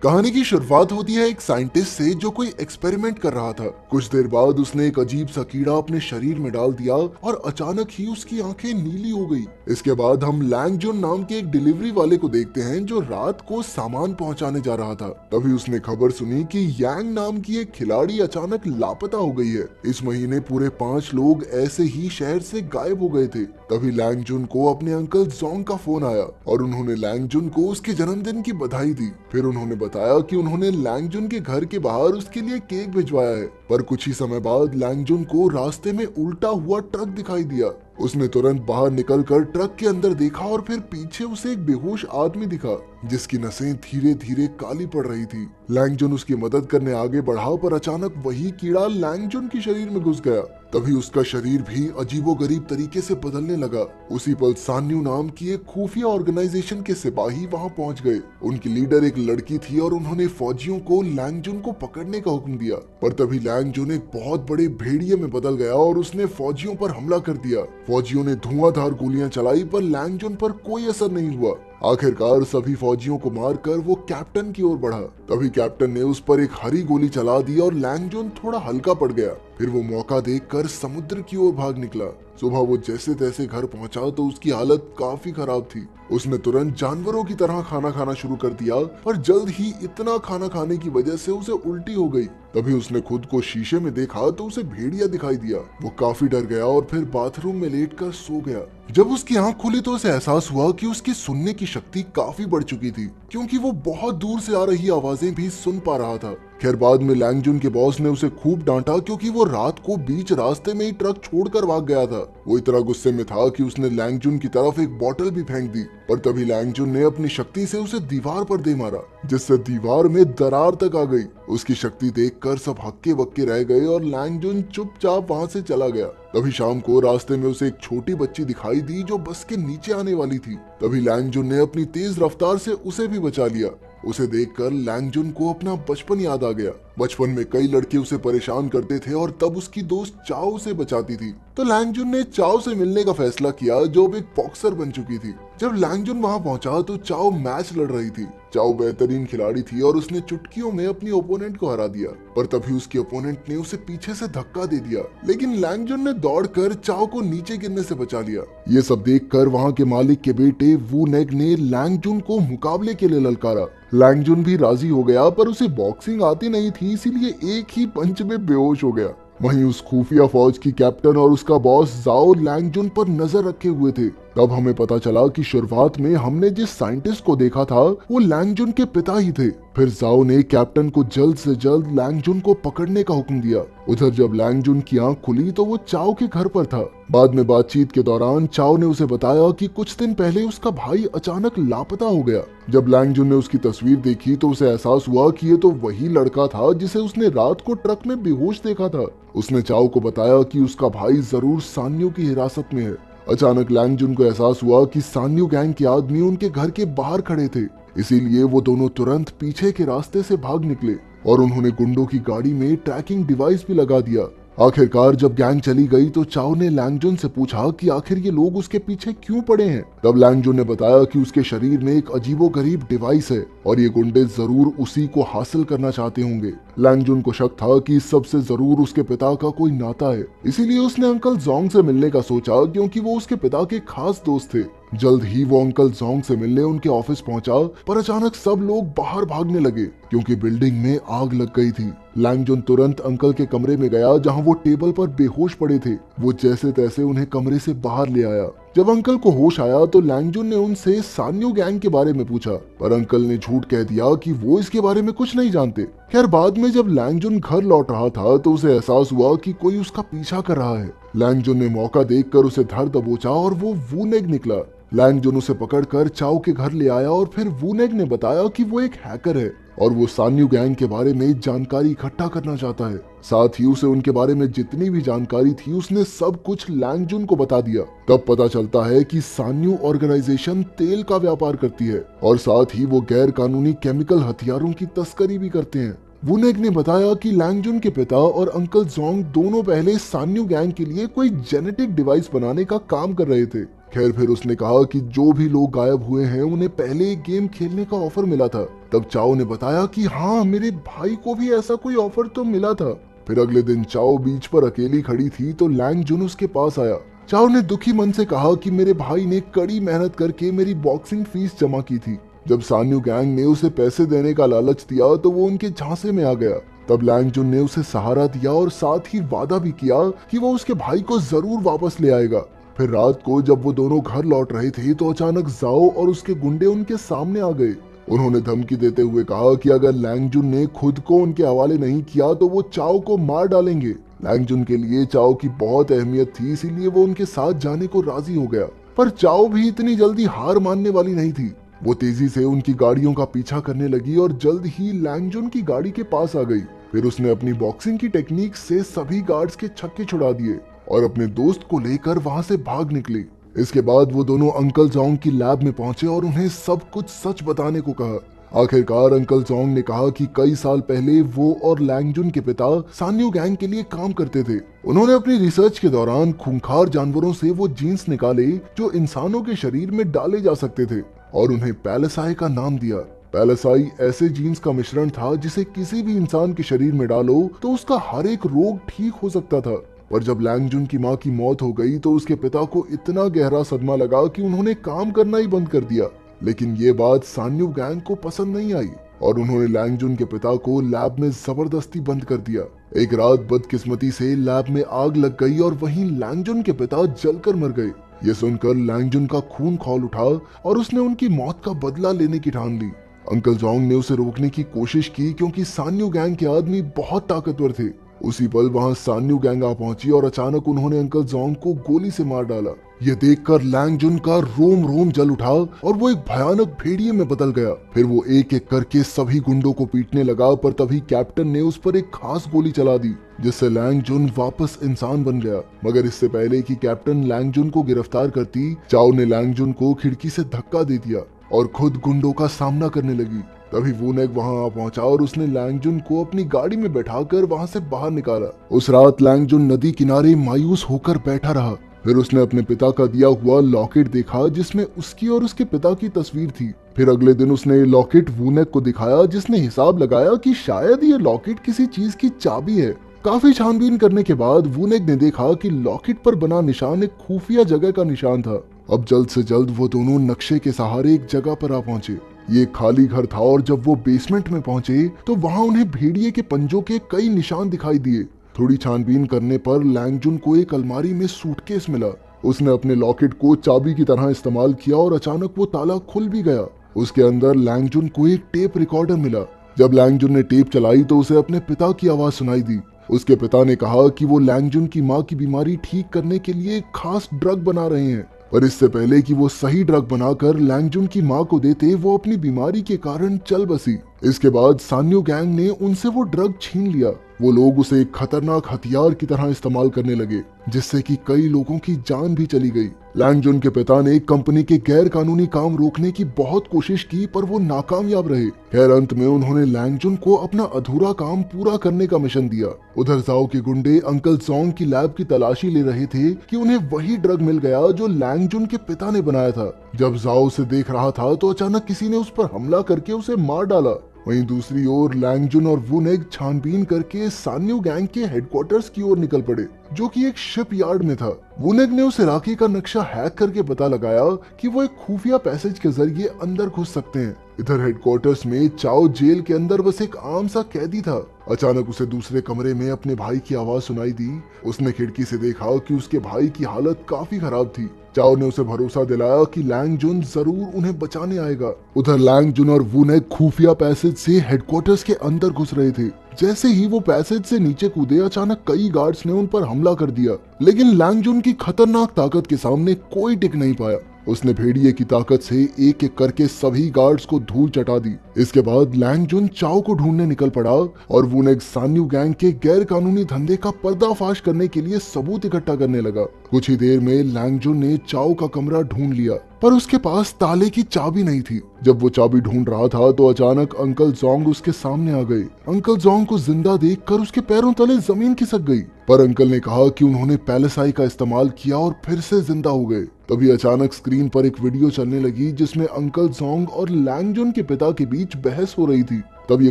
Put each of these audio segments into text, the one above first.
कहानी की शुरुआत होती है एक साइंटिस्ट से जो कोई एक्सपेरिमेंट कर रहा था। कुछ देर बाद उसने एक अजीब सा कीड़ा अपने शरीर में डाल दिया और अचानक ही उसकी आंखें नीली हो गई। इसके बाद हम लैंग जुन नाम के एक डिलीवरी वाले को देखते हैं जो रात को सामान पहुंचाने जा रहा था। तभी उसने खबर सुनी कि यांग नाम की एक खिलाड़ी अचानक लापता हो गई है। इस महीने पूरे 5 लोग ऐसे ही शहर से गायब हो गए थे। तभी लैंग जुन को अपने अंकल जोंग का फोन आया और उन्होंने लैंग जुन को उसके जन्मदिन की बधाई दी। फिर उन्होंने बताया कि उन्होंने लैंग जुन के घर के बाहर उसके लिए केक भिजवाया है। पर कुछ ही समय बाद लैंग जुन को रास्ते में उल्टा हुआ ट्रक दिखाई दिया। उसने तुरंत बाहर निकलकर ट्रक के अंदर देखा और फिर पीछे उसे एक बेहोश आदमी दिखा जिसकी नसें धीरे धीरे काली पड़ रही थी। लैंग जुन उसकी मदद करने आगे बढ़ा पर अचानक वही कीड़ा लैंग जुन के शरीर में घुस गया। तभी उसका शरीर भी अजीबोगरीब तरीके से बदलने लगा। उसी पल सान्यू नाम की एक खुफिया ऑर्गेनाइजेशन के सिपाही वहां पहुंच गए। उनकी लीडर एक लड़की थी और उन्होंने फौजियों को लैंग जुन को पकड़ने का हुक्म दिया। पर तभी लैंग जुन एक बहुत बड़े भेड़िए में बदल गया और उसने फौजियों पर हमला कर दिया। फौजियों ने धुआंधार गोलियां चलाई पर लैंग जुन पर कोई असर नहीं हुआ। आखिरकार सभी फौजियों को मारकर वो कैप्टन की ओर बढ़ा। तभी कैप्टन ने उस पर एक हरी गोली चला दी और लैंग जुन थोड़ा हल्का पड़ गया। फिर वो मौका देखकर समुद्र की ओर भाग निकला। सुबह वो जैसे तैसे घर पहुंचा तो उसकी हालत काफी खराब थी। उसने तुरंत जानवरों की तरह खाना खाना शुरू कर दिया पर जल्द ही इतना खाना खाने की वजह से उसे उल्टी हो गई। तभी उसने खुद को शीशे में देखा तो उसे भेड़िया दिखाई दिया। वो काफी डर गया और फिर बाथरूम में लेटकर सो गया। जब उसकी आंख खुली तो उसे एहसास हुआ कि उसकी सुनने की शक्ति काफी बढ़ चुकी थी क्योंकि वो बहुत दूर से आ रही आवाजें भी सुन पा रहा था। खैर बाद में लैंग जुन के बॉस ने उसे खूब डांटा क्योंकि वो रात को बीच रास्ते में ही ट्रक छोड़कर भाग गया था। वो इतना गुस्से में था कि उसने लैंग जुन की तरफ एक बोतल भी फेंक दी। पर तभी लैंग जुन ने अपनी शक्ति से उसे दीवार पर दे मारा जिससे दीवार में दरार तक आ गई। उसकी शक्ति देखकर सब हक्के बक्के रह गए और लैंग जुन चुपचाप वहां से चला गया। तभी शाम को रास्ते में उसे एक छोटी बच्ची दिखाई दी जो बस के नीचे आने वाली थी। तभी लैंग जुन ने अपनी तेज रफ्तार से उसे भी बचा लिया। उसे देखकर लैंग जुन को अपना बचपन याद आ गया। बचपन में कई लड़के उसे परेशान करते थे और तब उसकी दोस्त चाओ उसे बचाती थी। तो लैंग जुन ने चाओ से मिलने का फैसला किया जो अब एक बॉक्सर बन चुकी थी। जब लैंग जुन वहां पहुंचा तो चाओ मैच लड़ रही थी। चाओ बेहतरीन खिलाड़ी थी और उसने चुटकियों में अपनी ओपोनेंट को हरा दिया। पर तभी उसके ओपोनेंट ने उसे पीछे से धक्का दे दिया लेकिन लैंग जुन ने दौड़कर चाओ को नीचे गिरने से बचा लिया। ये सब देखकर वहां के मालिक के बेटे वू नेग ने लैंग जुन को मुकाबले के लिए ललकारा। लैंग जुन भी राजी हो गया पर उसे बॉक्सिंग आती नहीं थी इसीलिए एक ही पंच में बेहोश हो गया। वहीं उस खुफिया फौज की कैप्टन और उसका बॉस जाओ लैंग जुन पर नजर रखे हुए थे। तब हमें पता चला कि शुरुआत में हमने जिस साइंटिस्ट को देखा था वो लैंग जुन के पिता ही थे। फिर जाओ ने कैप्टन को जल्द से जल्द लैंग जुन को पकड़ने का हुक्म दिया। उधर जब लैंग जुन की आंख खुली तो वो चाओ के घर पर था। बाद में बातचीत के दौरान चाओ ने उसे बताया कि कुछ दिन पहले उसका भाई अचानक लापता हो गया। जब लैंग जुन ने उसकी तस्वीर देखी तो उसे एहसास हुआ कि ये तो वही लड़का था जिसे उसने रात को ट्रक में बेहोश देखा था। उसने चाओ को बताया कि उसका भाई जरूर सान्यू की हिरासत में है। अचानक लैंग जुन को एहसास हुआ कि सान्यू गैंग के आदमी उनके घर के बाहर खड़े थे। इसीलिए वो दोनों तुरंत पीछे के रास्ते से भाग निकले और उन्होंने गुंडों की गाड़ी में ट्रैकिंग डिवाइस भी लगा दिया। आखिरकार जब गैंग चली गई तो चाओ ने लैंग जुन से पूछा कि आखिर ये लोग उसके पीछे क्यों पड़े हैं। तब लैंग जुन ने बताया कि उसके शरीर में एक अजीबोगरीब डिवाइस है और ये गुंडे जरूर उसी को हासिल करना चाहते होंगे। लैंग जुन को शक था कि इस सब से जरूर उसके पिता का कोई नाता है, इसीलिए उसने अंकल जोंग से मिलने का सोचा क्योंकि वो उसके पिता के खास दोस्त थे। जल्द ही वो अंकल जोंग से मिलने उनके ऑफिस पहुंचा पर अचानक सब लोग बाहर भागने लगे क्योंकि बिल्डिंग में आग लग गई थी। लैंग जुन तुरंत अंकल के कमरे में गया जहां वो टेबल पर बेहोश पड़े थे। वो जैसे तैसे उन्हें कमरे से बाहर ले आया। जब अंकल को होश आया तो लैंग जुन ने उनसे सान्यू गैंग के बारे में पूछा पर अंकल ने झूठ कह दिया कि वो इसके बारे में कुछ नहीं जानते। खैर बाद में जब लैंग जुन घर लौट रहा था तो उसे एहसास हुआ कि कोई उसका पीछा कर रहा है। लैंग जुन ने मौका देखकर उसे धर दबोचा और वो वू नेग निकला। लैंग जुन उसे पकड़कर चाओ के घर ले आया और फिर वू नेग ने बताया कि वो एक हैकर है और वो सान्यू गैंग के बारे में जानकारी इकट्ठा करना चाहता है। साथ ही उसे उनके बारे में जितनी भी जानकारी थी उसने सब कुछ लैंग जुन को बता दिया। तब पता चलता है कि सान्यू ऑर्गेनाइजेशन तेल का व्यापार करती है और साथ ही वो गैर कानूनी केमिकल हथियारों की तस्करी भी करते हैं। वू नेग ने बताया कि लैंग जुन के पिता और अंकल जोंग दोनों पहले सान्यू गैंग के लिए कोई जेनेटिक डिवाइस बनाने का काम कर रहे थे। खैर फिर उसने कहा कि जो भी लोग गायब हुए हैं उन्हें पहले एक गेम खेलने का ऑफर मिला था तब चाओ ने बताया कि हाँ, मेरे भाई को भी ऐसा कोई ऑफर तो मिला था। फिर अगले दिन चाओ बीच पर अकेली खड़ी थी तो लैंग जुन उसके पास आया। चाओ ने दुखी मन से कहा कि मेरे भाई ने कड़ी मेहनत करके मेरी बॉक्सिंग फीस जमा की थी। जब सान्यू गैंग ने उसे पैसे देने का लालच दिया तो वो उनके झांसे में आ गया। तब लैंग जुन ने उसे सहारा दिया और साथ ही वादा भी किया कि वो उसके भाई को जरूर वापस ले आएगा। फिर रात को जब वो दोनों घर लौट रहे थे तो अचानक जाओ और उसके गुंडे उनके सामने आ गए। उन्होंने धमकी देते हुए कहा कि अगर लैंग जुन ने खुद को उनके हवाले नहीं किया तो वो चाओ को मार डालेंगे। लैंग जुन के लिए चाओ की बहुत अहमियत थी, इसीलिए वो उनके साथ जाने को राजी हो गया। पर चाओ भी इतनी जल्दी हार मानने वाली नहीं थी। वो तेजी से उनकी गाड़ियों का पीछा करने लगी और जल्द ही लैंग जुन की गाड़ी के पास आ गई। फिर उसने अपनी बॉक्सिंग की टेक्निक से सभी गार्ड्स के छक्के छुड़ा दिए और अपने दोस्त को लेकर वहां से भाग निकली। इसके बाद वो दोनों अंकल जोंग की लैब में पहुंचे और उन्हें सब कुछ सच बताने को कहा। आखिरकार अंकल जोंग ने कहा कि कई साल पहले वो और लैंग जुन के पिता सान्यू गैंग के लिए काम करते थे। उन्होंने अपनी रिसर्च के दौरान खूंखार जानवरों से वो जीन्स निकाले जो इंसानों के शरीर में डाले जा सकते थे और उन्हें पैलेसाई का नाम दिया। पैलेसाई ऐसे जीन्स का मिश्रण था जिसे किसी भी इंसान के शरीर में डालो तो उसका हर एक रोग ठीक हो सकता था। पर जब लैंग जुन की मां की मौत हो गई तो उसके पिता को इतना गहरा सदमा लगा कि उन्होंने काम करना ही बंद कर दिया। लेकिन ये बात सान्यू गैंग को पसंद नहीं आई और उन्होंने लैंग जुन के पिता को लैब में जबरदस्ती बंद कर दिया। एक रात बदकिस्मती से लैब में आग लग गई और वहीं लैंग जुन के पिता जलकर मर गए। ये सुनकर लैंग जुन का खून खौल उठा और उसने उनकी मौत का बदला लेने की ठान ली। अंकल जोंग ने उसे रोकने की कोशिश की क्योंकि सान्यू गैंग के आदमी बहुत ताकतवर थे। उसी पल वहां सान्यू गैंग आ पहुंची और अचानक उन्होंने अंकल जोंग को गोली से मार डाला। ये देखकर लैंग जुन का रोम रोम जल उठा और वो एक भयानक भेड़िए में बदल गया। फिर वो एक एक करके सभी गुंडों को पीटने लगा, पर तभी कैप्टन ने उस पर एक खास गोली चला दी जिससे लैंग जुन वापस इंसान बन गया। मगर इससे पहले कि कैप्टन लैंग जुन को गिरफ्तार करती, चाओ ने लैंग जुन को खिड़की से धक्का दे दिया और खुद गुंडों का सामना करने लगी। तभी वूनेग वहां आ पहुंचा और उसने लैंग जुन को अपनी गाड़ी में बैठाकर वहां से बाहर निकाला। उस रात लैंग जुन नदी किनारे मायूस होकर बैठा रहा। फिर उसने अपने पिता का दिया हुआ लॉकेट देखा जिसमें उसकी और उसके पिता की तस्वीर थी। फिर अगले दिन उसने ये लॉकेट वूनेग को दिखाया जिसने हिसाब लगाया कि शायद ये लॉकेट किसी चीज की चाबी है। काफी छानबीन करने के बाद वूनेग ने देखा कि लॉकेट पर बना निशान एक खुफिया जगह का निशान था। अब जल्द से जल्द वो दोनों नक्शे के सहारे एक जगह पर आ पहुंचे। ये खाली घर था और जब वो बेसमेंट में पहुंचे तो वहां उन्हें भेड़िए के पंजों के कई निशान दिखाई दिए। थोड़ी छानबीन करने पर लैंग जुन को एक अलमारी में सूटकेस मिला। उसने अपने लॉकेट को चाबी की तरह इस्तेमाल किया और अचानक वो ताला खुल भी गया। उसके अंदर लैंग जुन को एक टेप रिकॉर्डर मिला। जब लैंग जुन ने टेप चलाई तो उसे अपने पिता की आवाज सुनाई दी। उसके पिता ने कहा कि वो लैंग जुन की मां की बीमारी ठीक करने के लिए एक खास ड्रग बना रहे हैं, पर इससे पहले कि वो सही ड्रग बनाकर लैंग जुन की मां को देते, वो अपनी बीमारी के कारण चल बसी। इसके बाद सान्यू गैंग ने उनसे वो ड्रग छीन लिया। वो लोग उसे एक खतरनाक हथियार की तरह इस्तेमाल करने लगे जिससे कि कई लोगों की जान भी चली गई। लैंग जुन के पिता ने कंपनी के गैर कानूनी काम रोकने की बहुत कोशिश की पर वो नाकामयाब रहे। खैर अंत में उन्होंने लैंग जुन को अपना अधूरा काम पूरा करने का मिशन दिया। उधर जाओ के गुंडे अंकल जोंग की लैब की तलाशी ले रहे थे कि उन्हें वही ड्रग मिल गया जो लैंग जुन के पिता ने बनाया था। जब जाओ उसे देख रहा था तो अचानक किसी ने उस पर हमला करके उसे मार डाला। वहीं दूसरी ओर लैंग जुन और वूनेग छानबीन करके सान्यू गैंग के हेडक्वार्टर्स की ओर निकल पड़े जो कि एक शिप यार्ड में था। वूनेग ने उस इलाके का नक्शा हैक करके पता लगाया कि वो एक खुफिया पैसेज के जरिए अंदर घुस सकते हैं। इधर हेडक्वार्टर्स में चाओ जेल के अंदर बस एक आम सा कैदी था। अचानक उसे दूसरे कमरे में अपने भाई की आवाज सुनाई दी। उसने खिड़की से देखा कि उसके भाई की हालत काफी खराब थी। चाओ ने उसे भरोसा दिलाया कि लैंग जुन जरूर उन्हें बचाने आएगा। उधर लैंग जुन और वूनेग खुफिया पैसेज से हेडक्वार्टर्स के अंदर घुस रहे थे। जैसे ही वो पैसेज से नीचे कूदे अचानक कई गार्ड्स ने उन पर हमला कर दिया, लेकिन लैंग जुन की खतरनाक ताकत के सामने कोई टिक नहीं पाया। उसने भेड़िए की ताकत से एक एक करके सभी गार्ड्स को धूल चटा दी। इसके बाद लैंग जुन चाओ को ढूंढने निकल पड़ा और वूनेग सान्यू गैंग के गैर कानूनी धंधे का पर्दाफाश करने के लिए सबूत इकट्ठा करने लगा। कुछ ही देर में लैंग जुन ने चाओ का कमरा ढूंढ लिया, पर उसके पास ताले की चाबी नहीं थी। जब वो चाबी ढूंढ रहा था तो अचानक अंकल जोंग उसके सामने आ गए। अंकल जोंग को जिंदा देखकर उसके पैरों तले जमीन खिसक गई, पर अंकल ने कहा कि उन्होंने पैलेसाई का इस्तेमाल किया और फिर से जिंदा हो गए। तभी अचानक स्क्रीन पर एक वीडियो चलने लगी जिसमें अंकल जोंग और लैंगजुन के पिता के बीच बहस हो रही थी। तब ये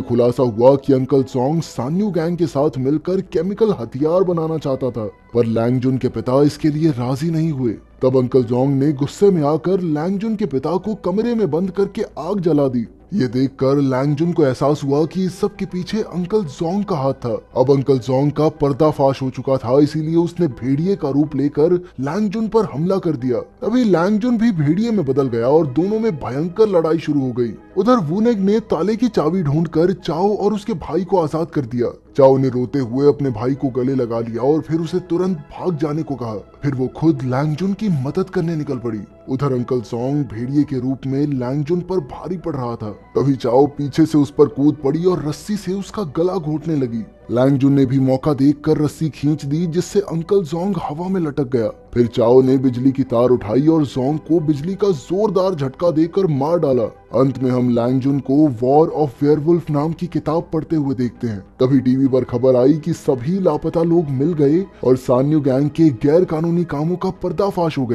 खुलासा हुआ कि अंकल जोंग सान्यू गैंग के साथ मिलकर केमिकल हथियार बनाना चाहता था, पर लैंगजुन के पिता इसके लिए राजी नहीं हुए। तब अंकल जोंग ने गुस्से में आकर लैंगजुन के पिता को कमरे में बंद करके आग जला दी। ये देखकर लैंगजुन को एहसास हुआ कि इस सब के पीछे अंकल जोंग का हाथ था। अब अंकल जोंग का पर्दाफाश हो चुका था, इसीलिए उसने भेड़िए का रूप लेकर लैंगजुन पर हमला कर दिया। तभी लैंगजुन भी भेड़िए में बदल गया और दोनों में भयंकर लड़ाई शुरू हो गई। उधर वूनेग ने ताले की चाबी ढूंढकर चाओ और उसके भाई को आजाद कर दिया। चाओ ने रोते हुए अपने भाई को गले लगा लिया और फिर उसे तुरंत भाग जाने को कहा। फिर वो खुद लैंगजुन की मदद करने निकल पड़ी। उधर अंकल जोंग भेड़िए के रूप में लैंगजुन पर भारी पड़ रहा था। तभी चाओ पीछे से उस पर कूद पड़ी और रस्सी से उसका गला घोंटने लगी। लैंगजुन ने भी मौका देखकर रस्सी खींच दी, जिससे अंकल जोंग हवा में लटक गया। फिर चाओ ने बिजली की तार उठाई और जोंग को बिजली का जोरदार झटका देकर मार डाला। अंत में हम लैंगजुन को वॉर ऑफ वेयरवुल्फ नाम की किताब पढ़ते हुए देखते हैं। तभी टीवी पर खबर आई कि सभी लापता लोग मिल गए और सान्यू गैंग के गैर कानूनी कामों का पर्दाफाश हो गया।